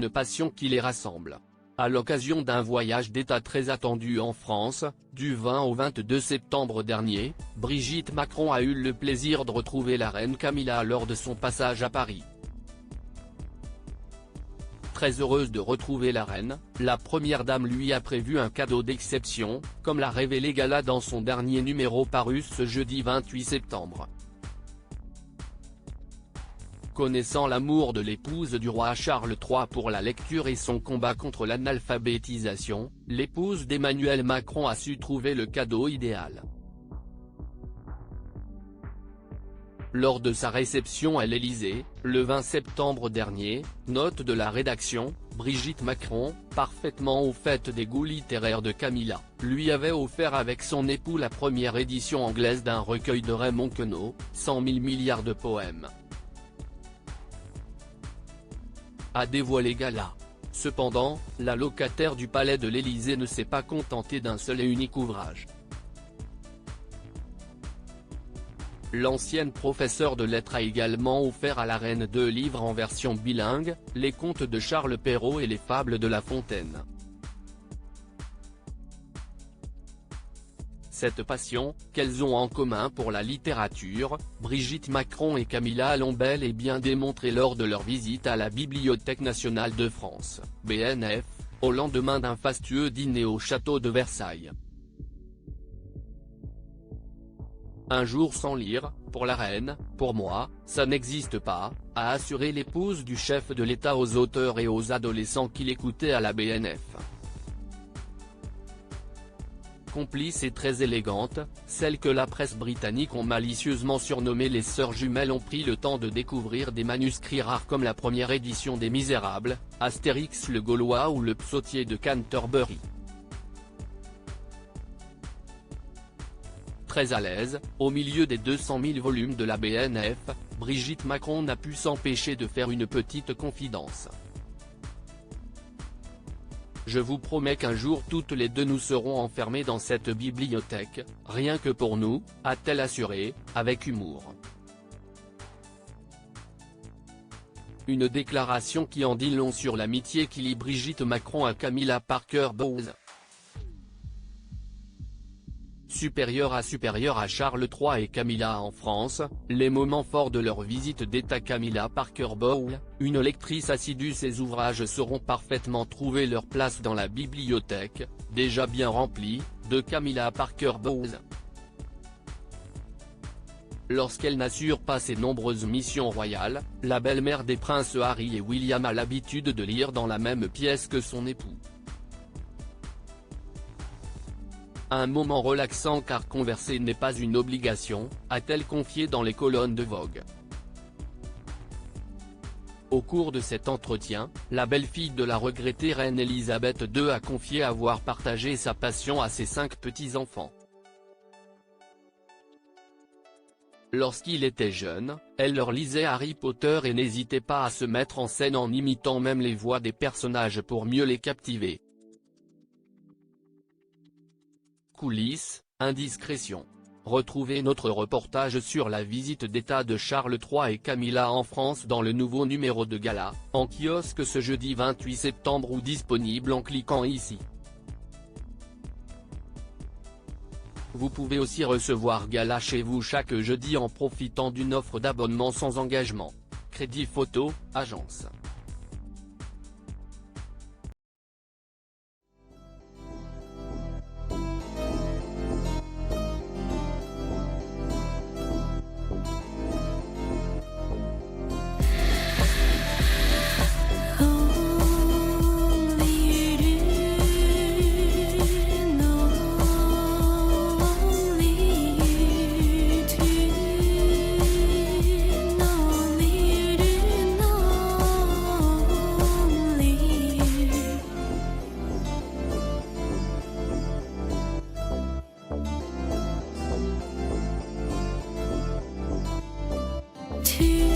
une passion qui les rassemble. À l'occasion d'un voyage d'État très attendu en France, du 20 au 22 septembre dernier, Brigitte Macron a eu le plaisir de retrouver la reine Camilla lors de son passage à Paris. Très heureuse de retrouver la reine, la première dame lui a prévu un cadeau d'exception, comme l'a révélé Gala dans son dernier numéro paru ce jeudi 28 septembre. Connaissant l'amour de l'épouse du roi Charles III pour la lecture et son combat contre l'analphabétisation, l'épouse d'Emmanuel Macron a su trouver le cadeau idéal. Lors de sa réception à l'Élysée, le 20 septembre dernier, note de la rédaction, Brigitte Macron, parfaitement au fait des goûts littéraires de Camilla, lui avait offert avec son époux la première édition anglaise d'un recueil de Raymond Queneau, 100 000 milliards de poèmes. A dévoilé Gala. Cependant, la locataire du palais de l'Élysée ne s'est pas contentée d'un seul et unique ouvrage. L'ancienne professeure de lettres a également offert à la reine 2 livres en version bilingue, les contes de Charles Perrault et les fables de La Fontaine. Cette passion, qu'elles ont en commun pour la littérature, Brigitte Macron et Camilla l'ont bel et bien démontré lors de leur visite à la Bibliothèque nationale de France, BNF, au lendemain d'un fastueux dîner au château de Versailles. Un jour sans lire, pour la reine, pour moi, ça n'existe pas, a assuré l'épouse du chef de l'État aux auteurs et aux adolescents qui l'écoutaient à la BNF. Complices et très élégantes, celles que la presse britannique ont malicieusement surnommées les sœurs jumelles ont pris le temps de découvrir des manuscrits rares comme la première édition des Misérables, Astérix le Gaulois ou le Psautier de Canterbury. Très à l'aise, au milieu des 200 000 volumes de la BNF, Brigitte Macron n'a pu s'empêcher de faire une petite confidence. Je vous promets qu'un jour toutes les deux nous serons enfermées dans cette bibliothèque, rien que pour nous, a-t-elle assuré, avec humour. Une déclaration qui en dit long sur l'amitié qui lie Brigitte Macron à Camilla Parker Bowles. Supérieure à Charles III et Camilla en France, les moments forts de leur visite d'État. Camilla Parker Bowles, une lectrice assidue. Ses ouvrages sauront parfaitement trouver leur place dans la bibliothèque, déjà bien remplie, de Camilla Parker Bowles. Lorsqu'elle n'assure pas ses nombreuses missions royales, la belle-mère des princes Harry et William a l'habitude de lire dans la même pièce que son époux. Un moment relaxant car converser n'est pas une obligation, a-t-elle confié dans les colonnes de Vogue. Au cours de cet entretien, la belle-fille de la regrettée reine Elisabeth II a confié avoir partagé sa passion à ses 5 petits-enfants. Lorsqu'il était jeune, elle leur lisait Harry Potter et n'hésitait pas à se mettre en scène en imitant même les voix des personnages pour mieux les captiver. Coulisses, indiscrétions. Retrouvez notre reportage sur la visite d'État de Charles III et Camilla en France dans le nouveau numéro de Gala, en kiosque ce jeudi 28 septembre ou disponible en cliquant ici. Vous pouvez aussi recevoir Gala chez vous chaque jeudi en profitant d'une offre d'abonnement sans engagement. Crédit photo, agence. To